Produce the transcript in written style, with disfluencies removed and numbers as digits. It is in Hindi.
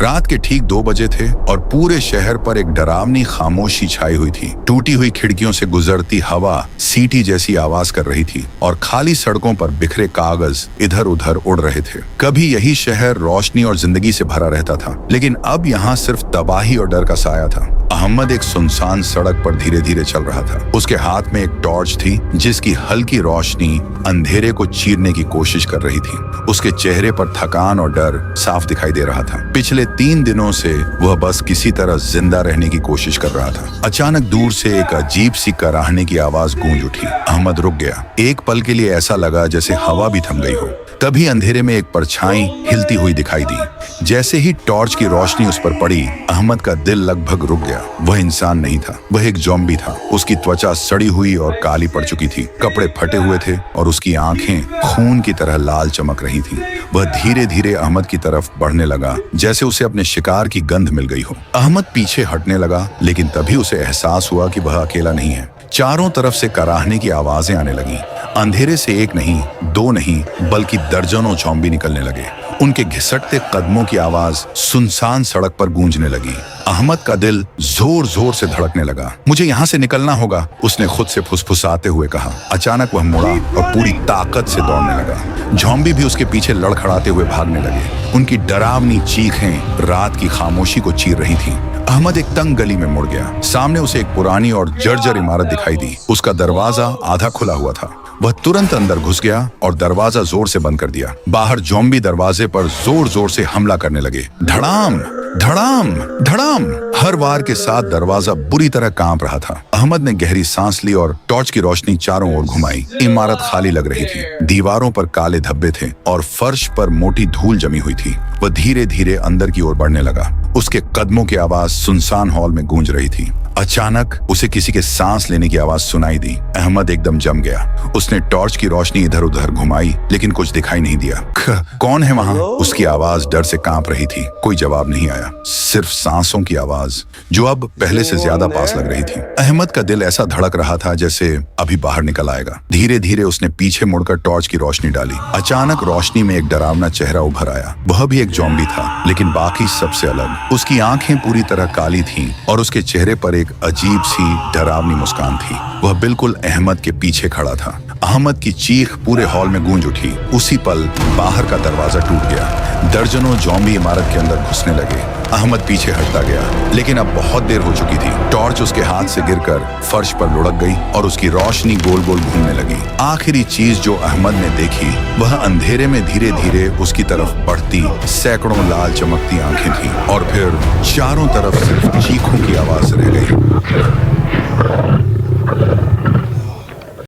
रात के ठीक 2 बजे थे और पूरे शहर पर एक डरावनी खामोशी छाई हुई थी। टूटी हुई खिड़कियों से गुजरती हवा सीटी जैसी आवाज कर रही थी और खाली सड़कों पर बिखरे कागज इधर उधर उड़ रहे थे। कभी यही शहर रोशनी और जिंदगी से भरा रहता था, लेकिन अब यहाँ सिर्फ तबाही और डर का साया था। अहमद एक सुनसान सड़क पर धीरे धीरे चल रहा था। उसके हाथ में एक टॉर्च थी जिसकी हल्की रोशनी अंधेरे को चीरने की कोशिश कर रही थी। उसके चेहरे पर थकान और डर साफ दिखाई दे रहा था। पिछले 3 दिनों से वह बस किसी तरह जिंदा रहने की कोशिश कर रहा था। अचानक दूर से एक अजीब सी कराहने की आवाज गूंज उठी। अहमद रुक गया। एक पल के लिए ऐसा लगा जैसे हवा भी थम गई हो। तभी अंधेरे में एक परछाई हिलती हुई दिखाई दी। जैसे ही टॉर्च की रोशनी उस पर पड़ी, अहमद का दिल लगभग रुक गया। वह इंसान नहीं था, वह एक ज़ॉम्बी था। उसकी त्वचा सड़ी हुई और काली पड़ चुकी थी, कपड़े फटे हुए थे और उसकी आंखें खून की तरह लाल चमक रही थीं। वह धीरे धीरे अहमद की तरफ बढ़ने लगा, जैसे उसे अपने शिकार की गंध मिल गई हो। अहमद पीछे हटने लगा, लेकिन तभी उसे एहसास हुआ कि वह अकेला नहीं है। चारों तरफ से कराहने की आवाजें आने लगीं। अंधेरे से एक नहीं, 2 नहीं, बल्कि दर्जनों ज़ॉम्बी निकलने लगे। उनके घिसटते कदमों की आवाज सुनसान सड़क पर गूंजने लगी। अहमद का दिल जोर जोर से धड़कने लगा। मुझे यहाँ से निकलना होगा, उसने खुद से फुसफुसाते हुए कहा। अचानक वह मुड़ा और पूरी ताकत से दौड़ने लगा। ज़ॉम्बी भी उसके पीछे लड़खड़ाते हुए भागने लगे। उनकी डरावनी चीखें रात की खामोशी को चीर रही थीं। अहमद एक तंग गली में मुड़ गया। सामने उसे एक पुरानी और जर्जर इमारत दिखाई दी। उसका दरवाजा आधा खुला हुआ था। वह तुरंत अंदर घुस गया और दरवाजा जोर से बंद कर दिया। बाहर ज़ॉम्बी दरवाजे पर जोर जोर से हमला करने लगे। धड़ाम धड़ाम धड़ाम, हर वार के साथ दरवाजा बुरी तरह कांप रहा था। अहमद ने गहरी सांस ली और टॉर्च की रोशनी चारों ओर घुमाई। इमारत खाली लग रही थी। दीवारों पर काले धब्बे थे और फर्श पर मोटी धूल जमी हुई थी। वह धीरे धीरे अंदर की ओर बढ़ने लगा। उसके कदमों की आवाज सुनसान हॉल में गूंज रही थी। अचानक उसे किसी के सांस लेने की आवाज सुनाई दी। अहमद एकदम जम गया। उसने टॉर्च की रोशनी इधर उधर घुमाई, लेकिन कुछ दिखाई नहीं दिया। कौन है वहाँ? उसकी आवाज डर से कांप रही थी। कोई जवाब नहीं आया, सिर्फ सांसों की आवाज जो अब पहले से ज्यादा पास लग रही थी। अहमद का दिल ऐसा धड़क रहा था जैसे अभी बाहर निकल आएगा। धीरे धीरे उसने पीछे मुड़कर टॉर्च की रोशनी डाली। अचानक रोशनी में एक डरावना चेहरा उभर आया। वह भी एक ज़ॉम्बी था, लेकिन बाकी सबसे अलग। उसकी आंखें पूरी तरह काली थीं और उसके चेहरे पर एक अजीब सी डरावनी मुस्कान थी। वह बिल्कुल अहमद के पीछे खड़ा था। अहमद की चीख पूरे हॉल में गूंज उठी। उसी पल बाहर का दरवाजा टूट गया। दर्जनों ज़ॉम्बी इमारत के अंदर घुसने लगे। अहमद पीछे हटता गया, लेकिन अब बहुत देर हो चुकी थी। टॉर्च उसके हाथ से गिरकर फर्श पर लुढ़क गई और उसकी रोशनी गोल गोल घूमने लगी। आखिरी चीज जो अहमद ने देखी, वह अंधेरे में धीरे धीरे उसकी तरफ बढ़ती सैकड़ों लाल चमकती आंखें थी और फिर चारों तरफ सिर्फ चीखों की आवाज रह